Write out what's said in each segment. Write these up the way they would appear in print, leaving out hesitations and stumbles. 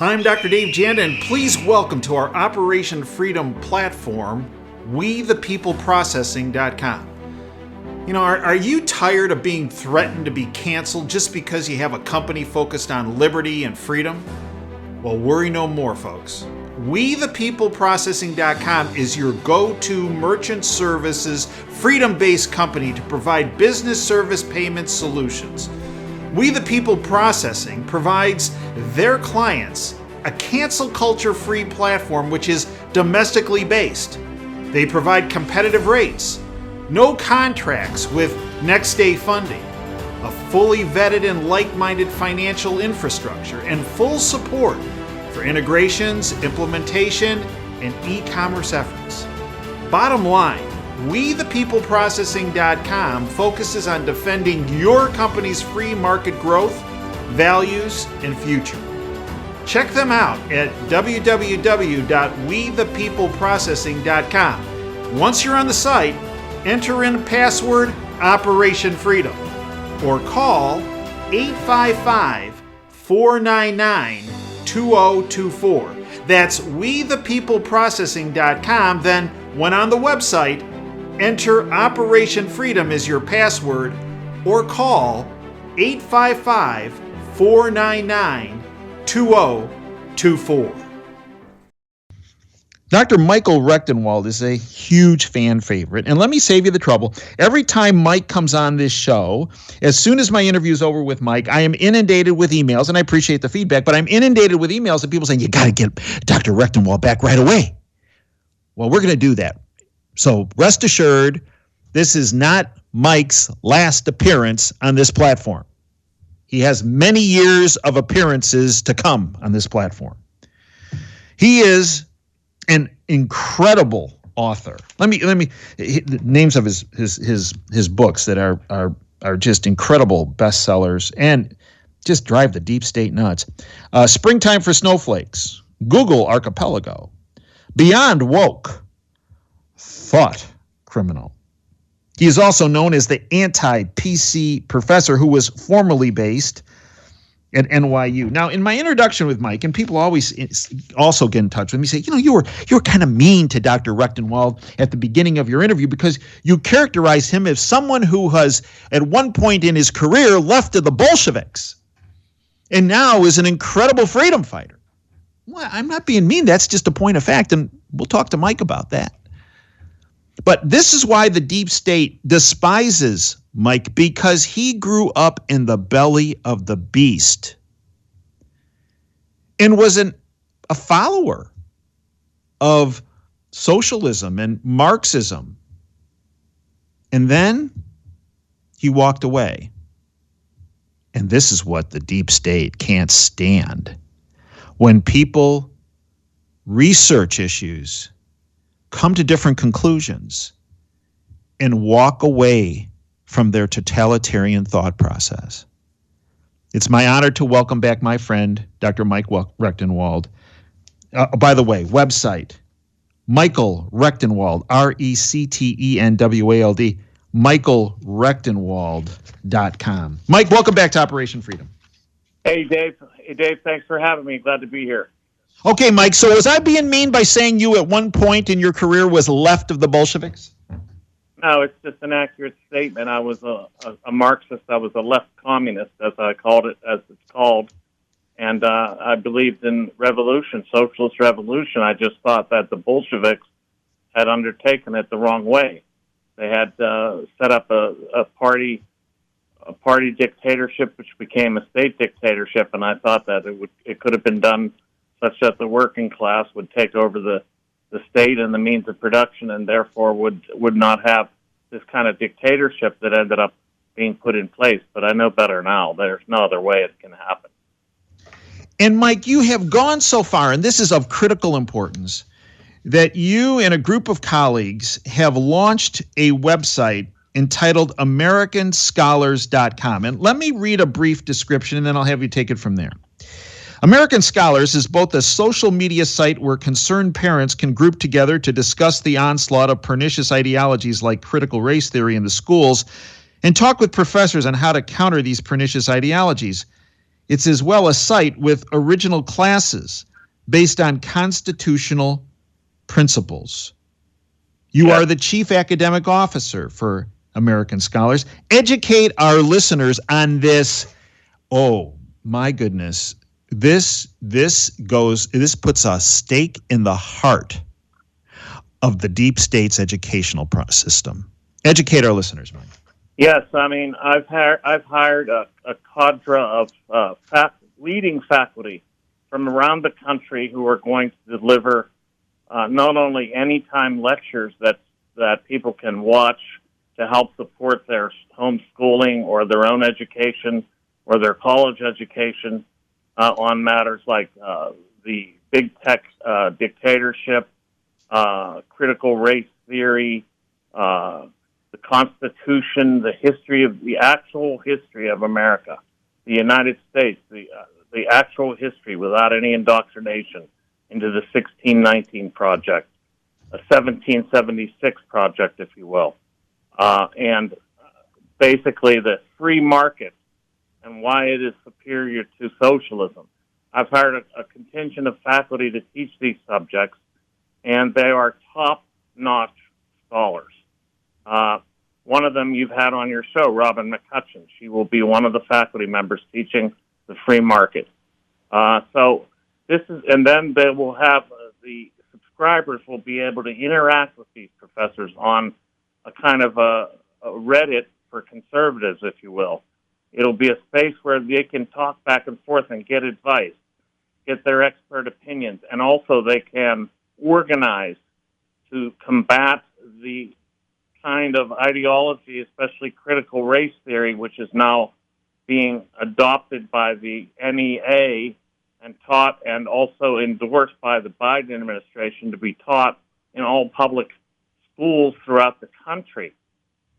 Hi, I'm Dr. Dave Janda, and please welcome to our Operation Freedom platform, WeThePeopleProcessing.com. You know, are you tired of being threatened to be canceled just because you have a company focused on liberty and freedom? Well, worry no more, folks. WeThePeopleProcessing.com is your go-to merchant services, freedom-based company to provide business service payment solutions. We the People Processing provides their clients a cancel culture-free platform which is domestically based. They provide competitive rates, no contracts with next-day funding, a fully vetted and like-minded financial infrastructure, and full support for integrations, implementation, and e-commerce efforts. Bottom line, WeThePeopleProcessing.com focuses on defending your company's free market growth, values, and future. Check them out at www.WeThePeopleProcessing.com. Once you're on the site, enter in password Operation Freedom or call 855-499-2024. That's WeThePeopleProcessing.com. Then, when on the website, enter Operation Freedom as your password or call 855-499-2024. Dr. Michael Rectenwald is a huge fan favorite, and let me save you the trouble. Every time Mike comes on this show, as soon as my interview is over with Mike, I am inundated with emails, and I appreciate the feedback, but I'm inundated with emails of people saying, you got to get Dr. Rectenwald back right away. Well, we're going to do that. So rest assured, this is not Mike's last appearance on this platform. He has many years of appearances to come on this platform. He is an incredible author. Let me the names of his books that are just incredible bestsellers and just drive the deep state nuts. Springtime for Snowflakes, Google Archipelago, Beyond Woke, Thought Criminal. He is also known as the anti-PC professor who was formerly based at NYU. Now, in my introduction with Mike, and people always also get in touch with me, say, you know, you were kind of mean to Dr. Rectenwald at the beginning of your interview because you characterized him as someone who has, at one point in his career, left of the Bolsheviks and now is an incredible freedom fighter. Well, I'm not being mean. That's just a point of fact, and we'll talk to Mike about that. But this is why the deep state despises Mike, because he grew up in the belly of the beast and was a follower of socialism and Marxism. And then he walked away. And this is what the deep state can't stand. When people research issues, come to different conclusions, and walk away from their totalitarian thought process. It's my honor to welcome back my friend, Dr. Mike Rectenwald. By the way, website, Michael Rectenwald, Rectenwald, michaelrectenwald.com. Mike, welcome back to Operation Freedom. Hey, Dave. Thanks for having me. Glad to be here. Okay, Mike, so was I being mean by saying you at one point in your career was left of the Bolsheviks? No, it's just an accurate statement. I was a Marxist. I was a left communist, as I called it, as it's called. And I believed in revolution, socialist revolution. I just thought that the Bolsheviks had undertaken it the wrong way. They had set up a party dictatorship, which became a state dictatorship, and I thought that it could have been done such that the working class would take over the state and the means of production, and therefore would not have this kind of dictatorship that ended up being put in place. But I know better now. There's no other way it can happen. And Mike, you have gone so far, and this is of critical importance, that you and a group of colleagues have launched a website entitled AmericanScholars.com. And let me read a brief description, and then I'll have you take it from there. American Scholars is both a social media site where concerned parents can group together to discuss the onslaught of pernicious ideologies like critical race theory in the schools and talk with professors on how to counter these pernicious ideologies. It's as well a site with original classes based on constitutional principles. You are the chief academic officer for American Scholars. Educate our listeners on this. Oh, my goodness. This puts a stake in the heart of the deep state's educational system. Educate our listeners, Mike. Yes, I mean, I've hired a cadre of leading faculty from around the country who are going to deliver not only anytime lectures that people can watch to help support their homeschooling or their own education or their college education on matters like the big tech dictatorship, critical race theory, the Constitution, the actual history of America, the United States, the actual history without any indoctrination into the 1619 project, a 1776 project, if you will, and basically the free market and why it is superior to socialism. I've hired a contingent of faculty to teach these subjects, and they are top-notch scholars. One of them you've had on your show, Robin McCutcheon. She will be one of the faculty members teaching the free market. So this is, and then they will have the subscribers will be able to interact with these professors on a kind of a Reddit for conservatives, if you will. It'll be a space where they can talk back and forth and get advice, get their expert opinions, and also they can organize to combat the kind of ideology, especially critical race theory, which is now being adopted by the NEA and taught and also endorsed by the Biden administration to be taught in all public schools throughout the country.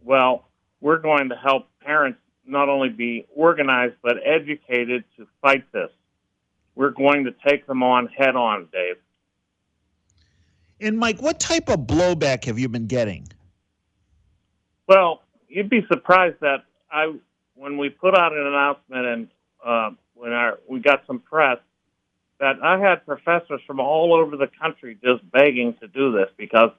Well, we're going to help parents not only be organized but educated to fight this. We're going to take them on head on, Dave. And Mike, what type of blowback have you been getting? Well, you'd be surprised that when we put out an announcement and we got some press, that I had professors from all over the country just begging to do this because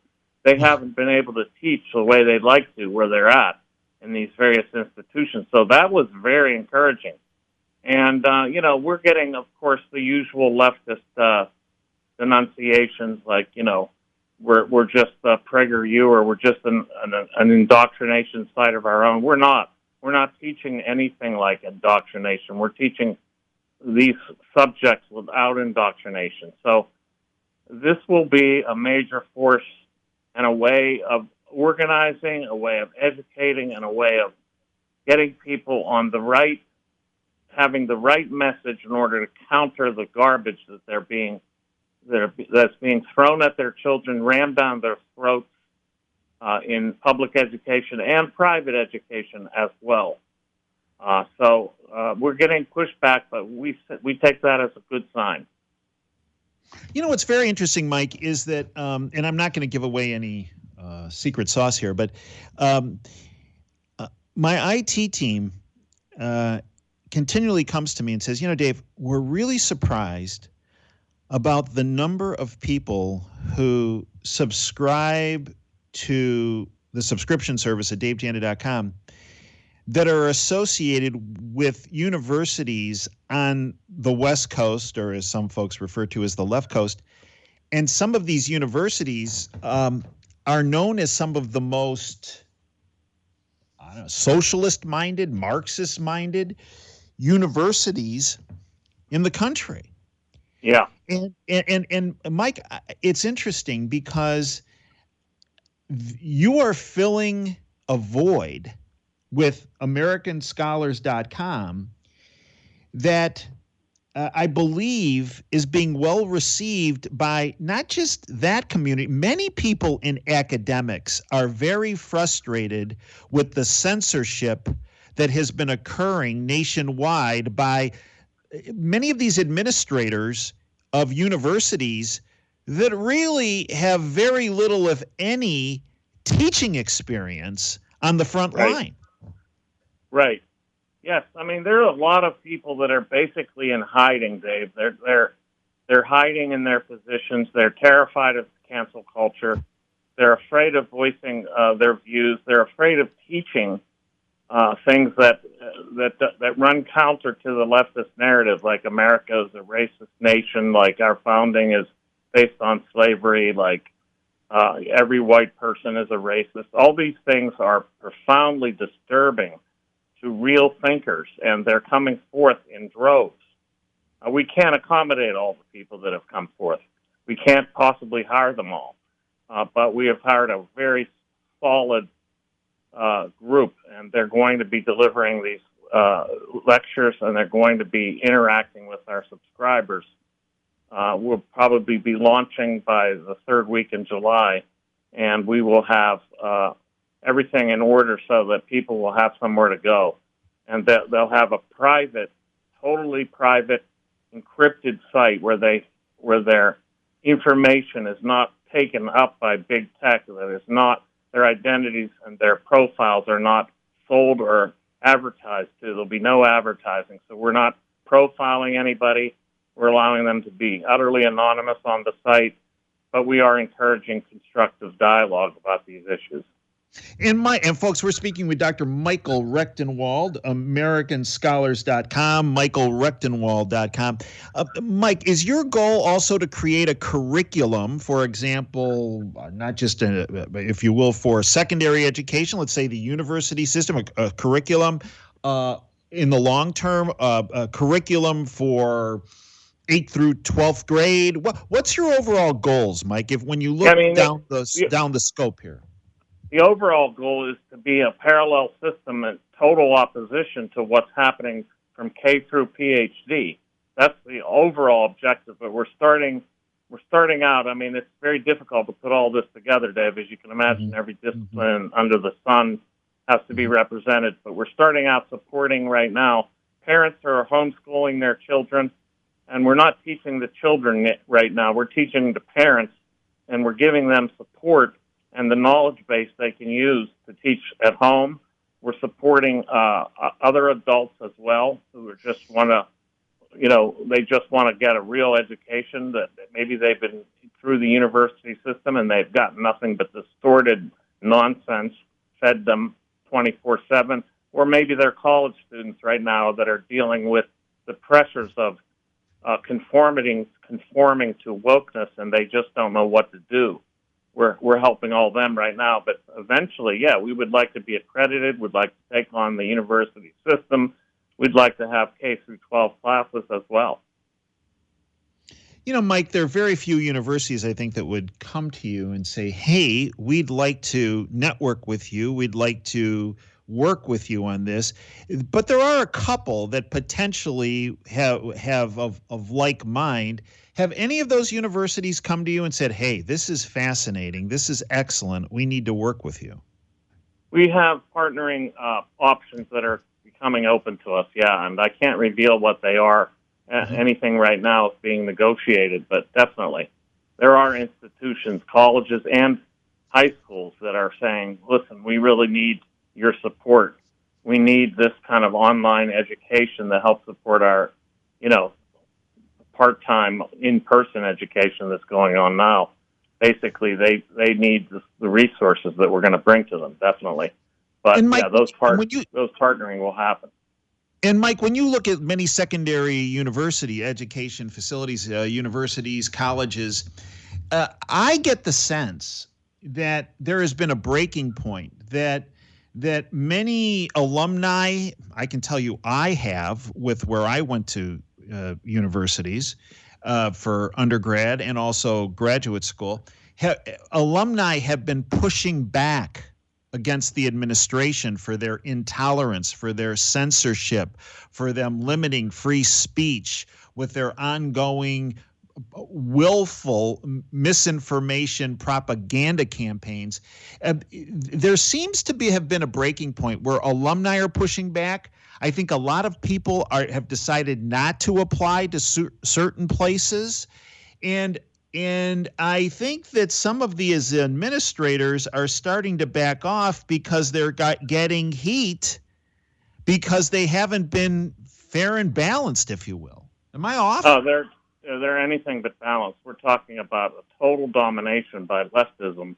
they haven't been able to teach the way they'd like to where they're at in these various institutions. So that was very encouraging. And, we're getting, of course, the usual leftist denunciations like, we're just PragerU or we're just an indoctrination site of our own. We're not. We're not teaching anything like indoctrination. We're teaching these subjects without indoctrination. So this will be a major force and a way of organizing, a way of educating, and a way of getting people on the right, having the right message in order to counter the garbage that's being thrown at their children, rammed down their throats in public education and private education as well. So we're getting pushback, but we take that as a good sign. What's very interesting, Mike, is that, and I'm not going to give away any secret sauce here, but my IT team continually comes to me and says, Dave, we're really surprised about the number of people who subscribe to the subscription service at davejanda.com that are associated with universities on the West Coast, or as some folks refer to as the left coast. And some of these universities are known as some of the most socialist-minded, Marxist-minded universities in the country. Yeah. And Mike, it's interesting because you are filling a void with AmericanScholars.com that I believe is being well received by not just that community. Many people in academics are very frustrated with the censorship that has been occurring nationwide by many of these administrators of universities that really have very little, if any, teaching experience on the front line. Right. Yes, I mean there are a lot of people that are basically in hiding, Dave. They're hiding in their positions. They're terrified of cancel culture. They're afraid of voicing their views. They're afraid of teaching things that run counter to the leftist narrative, like America is a racist nation, like our founding is based on slavery, like every white person is a racist. All these things are profoundly disturbing to real thinkers, and they're coming forth in droves. We can't accommodate all the people that have come forth. We can't possibly hire them all, but we have hired a very solid group, and they're going to be delivering these lectures, and they're going to be interacting with our subscribers. We'll probably be launching by the third week in July, and we will have everything in order so that people will have somewhere to go, and they'll have a private, totally private, encrypted site where their information is not taken up by big tech, that is not their identities and their profiles are not sold or advertised to. There'll be no advertising. So we're not profiling anybody. We're allowing them to be utterly anonymous on the site, but we are encouraging constructive dialogue about these issues. And folks, we're speaking with Dr. Michael Rectenwald, AmericanScholars.com, MichaelRectenwald.com. Mike, is your goal also to create a curriculum, for example, not just, if you will, for secondary education, let's say the university system, a curriculum in the long term, a curriculum for 8th through 12th grade? What's your overall goals, Mike, when you look down the scope here? The overall goal is to be a parallel system in total opposition to what's happening from K through PhD. That's the overall objective, but we're starting out. I mean, it's very difficult to put all this together, Dave. As you can imagine, every discipline under the sun has to be represented, but we're starting out supporting right now parents who are homeschooling their children, and we're not teaching the children right now. We're teaching the parents, and we're giving them support and the knowledge base they can use to teach at home. We're supporting other adults as well who just want to, they just want to get a real education that maybe they've been through the university system and they've got nothing but distorted nonsense fed them 24/7. Or maybe they're college students right now that are dealing with the pressures of conforming to wokeness, and they just don't know what to do. We're helping all them right now, but eventually, we would like to be accredited. We'd like to take on the university system. We'd like to have K through 12 classes as well. Mike, there are very few universities, I think, that would come to you and say, hey, we'd like to network with you. We'd like to work with you on this. But there are a couple that potentially have of like mind. Have any of those universities come to you and said, hey, this is fascinating, this is excellent, we need to work with you? We have partnering options that are becoming open to us, and I can't reveal what they are. Anything right now is being negotiated, but definitely there are institutions, colleges, and high schools that are saying, listen, we really need your support. We need this kind of online education to help support our, part-time in-person education that's going on now. Basically, they need the resources that we're going to bring to them, definitely. But Mike, those partnering will happen. And Mike, when you look at many secondary university education facilities, universities, colleges, I get the sense that there has been a breaking point, that many alumni, I can tell you I have with where I went to universities for undergrad and also graduate school, alumni have been pushing back against the administration for their intolerance, for their censorship, for them limiting free speech with their ongoing willful misinformation propaganda campaigns. There seems to have been a breaking point where alumni are pushing back. I think a lot of people have decided not to apply to certain places, and I think that some of these administrators are starting to back off because they're getting heat because they haven't been fair and balanced, if you will. Am I off? Oh, they're anything but balanced. We're talking about a total domination by leftism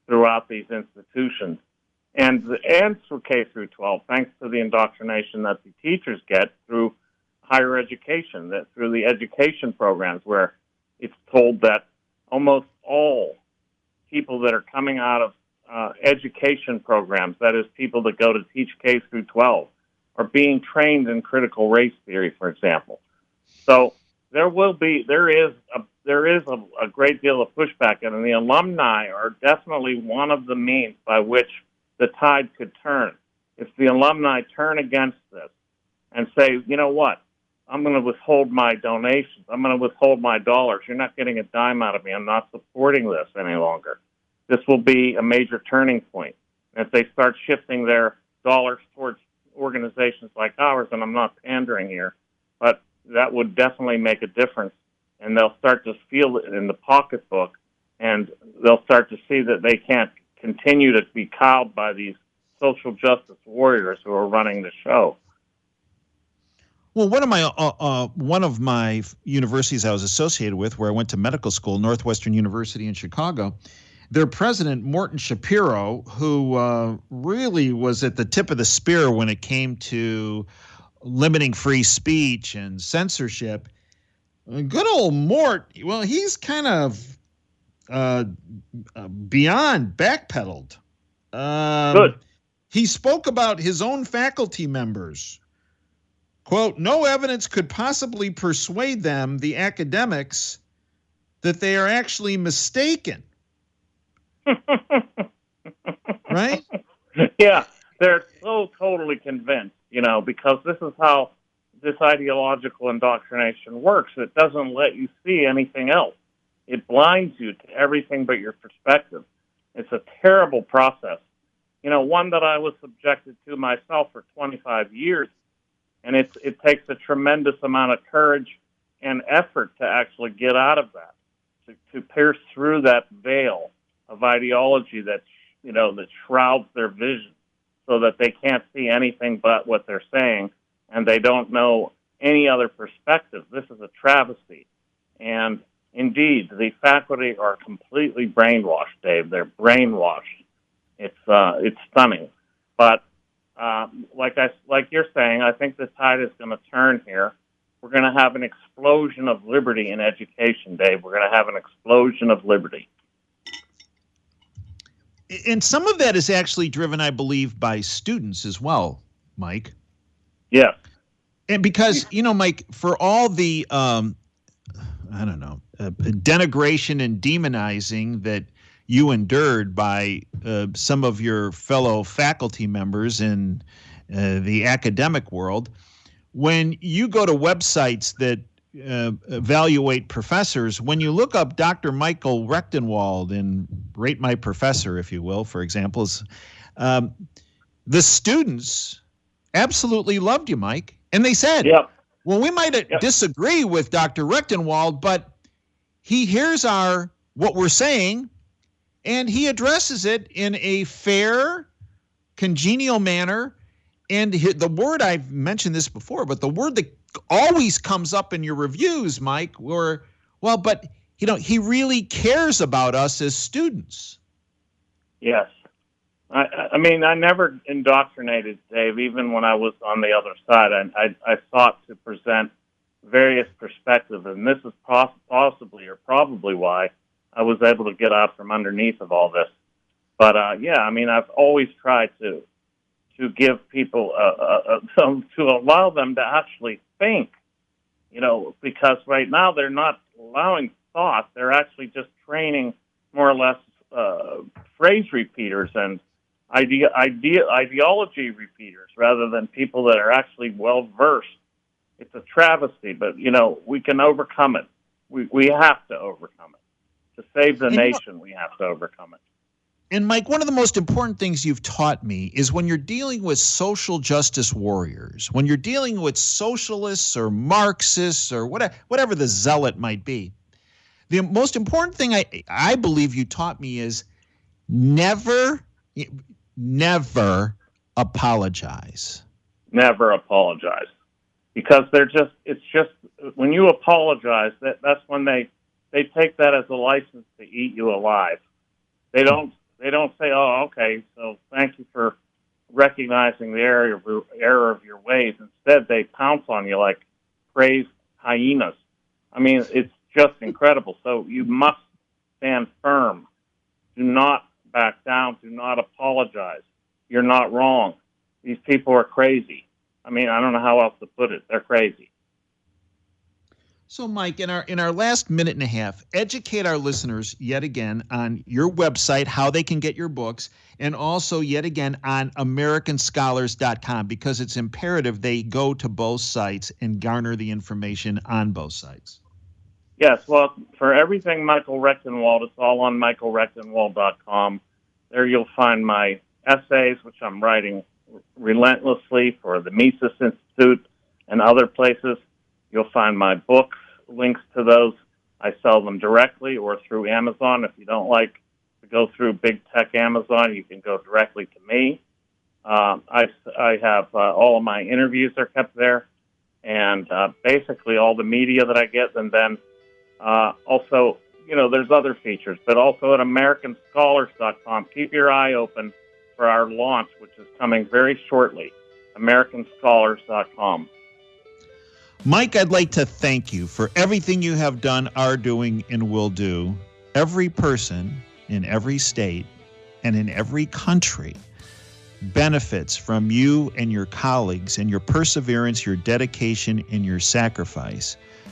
throughout these institutions. And through K through 12, thanks to the indoctrination that the teachers get through higher education, that through the education programs, where it's told that almost all people that are coming out of education programs, that is, people that go to teach K through 12, are being trained in critical race theory, for example. So there is a great deal of pushback, and the alumni are definitely one of the means by which the tide could turn. If the alumni turn against this and say, you know what, I'm going to withhold my donations, I'm going to withhold my dollars, you're not getting a dime out of me, I'm not supporting this any longer, this will be a major turning point. And if they start shifting their dollars towards organizations like ours, and I'm not pandering here, but that would definitely make a difference, and they'll start to feel it in the pocketbook, and they'll start to see that they can't continue to be cowed by these social justice warriors who are running the show. Well, one of my universities I was associated with, where I went to medical school, Northwestern University in Chicago, their president, Morton Shapiro, who really was at the tip of the spear when it came to limiting free speech and censorship. Good old Mort, well, he's kind of beyond backpedaled. Good. He spoke about his own faculty members. Quote, no evidence could possibly persuade them, the academics, that they are actually mistaken. Right? Yeah, they're so totally convinced, because this is how this ideological indoctrination works. It doesn't let you see anything else. It blinds you to everything but your perspective. It's a terrible process. One that I was subjected to myself for 25 years, and it takes a tremendous amount of courage and effort to actually get out of that, to pierce through that veil of ideology that shrouds their vision so that they can't see anything but what they're saying, and they don't know any other perspective. This is a travesty. And indeed, the faculty are completely brainwashed, Dave. They're brainwashed. It's stunning. But like you're saying, I think the tide is going to turn here. We're going to have an explosion of liberty in education, Dave. We're going to have an explosion of liberty. And some of that is actually driven, I believe, by students as well, Mike. Yeah. And because, Mike, for all the, denigration and demonizing that you endured by some of your fellow faculty members in the academic world, when you go to websites that evaluate professors, when you look up Dr. Michael Rectenwald and Rate My Professor, if you will, for example, the students absolutely loved you, Mike. And they said, yep. Well, we might disagree with Dr. Rectenwald, but he hears what we're saying, and he addresses it in a fair, congenial manner. And the word, I've mentioned this before, but the word that always comes up in your reviews, Mike, but he really cares about us as students. Yes. I mean, I never indoctrinated, Dave, even when I was on the other side. I sought to present various perspectives, and this is possibly or probably why I was able to get out from underneath of all this. But, I've always tried to give people, to allow them to actually think, because right now they're not allowing thought. They're actually just training more or less phrase repeaters and ideology repeaters rather than people that are actually well-versed. It's a travesty, but, we can overcome it. We have to overcome it. To save the nation, we have to overcome it. And Mike, one of the most important things you've taught me is when you're dealing with social justice warriors, when you're dealing with socialists or Marxists or whatever the zealot might be, the most important thing I believe you taught me is never apologize. never apologize, because it's just when you apologize, that's when they take that as a license to eat you alive. They don't say, oh, okay, so thank you for recognizing the error of your ways. Instead, they pounce on you like crazed hyenas. I mean, it's just incredible. So you must stand firm. Do not back down. Do not apologize. You're not wrong. These people are crazy. I mean, I don't know how else to put it. They're crazy. So, Mike, in our last minute and a half, educate our listeners yet again on your website, how they can get your books, and also yet again on AmericanScholars.com, because it's imperative they go to both sites and garner the information on both sites. Yes, well, for everything Michael Rectenwald, it's all on michaelrectenwald.com. There you'll find my essays, which I'm writing relentlessly for the Mises Institute and other places. You'll find my books, links to those. I sell them directly or through Amazon. If you don't like to go through big tech Amazon, you can go directly to me. I have all of my interviews are kept there, and basically all the media that I get. And then also, there's other features, but also at AmericanScholars.com. Keep your eye open for our launch, which is coming very shortly, AmericanScholars.com. Mike, I'd like to thank you for everything you have done, are doing, and will do. Every person in every state and in every country benefits from you and your colleagues and your perseverance, your dedication, and your sacrifice.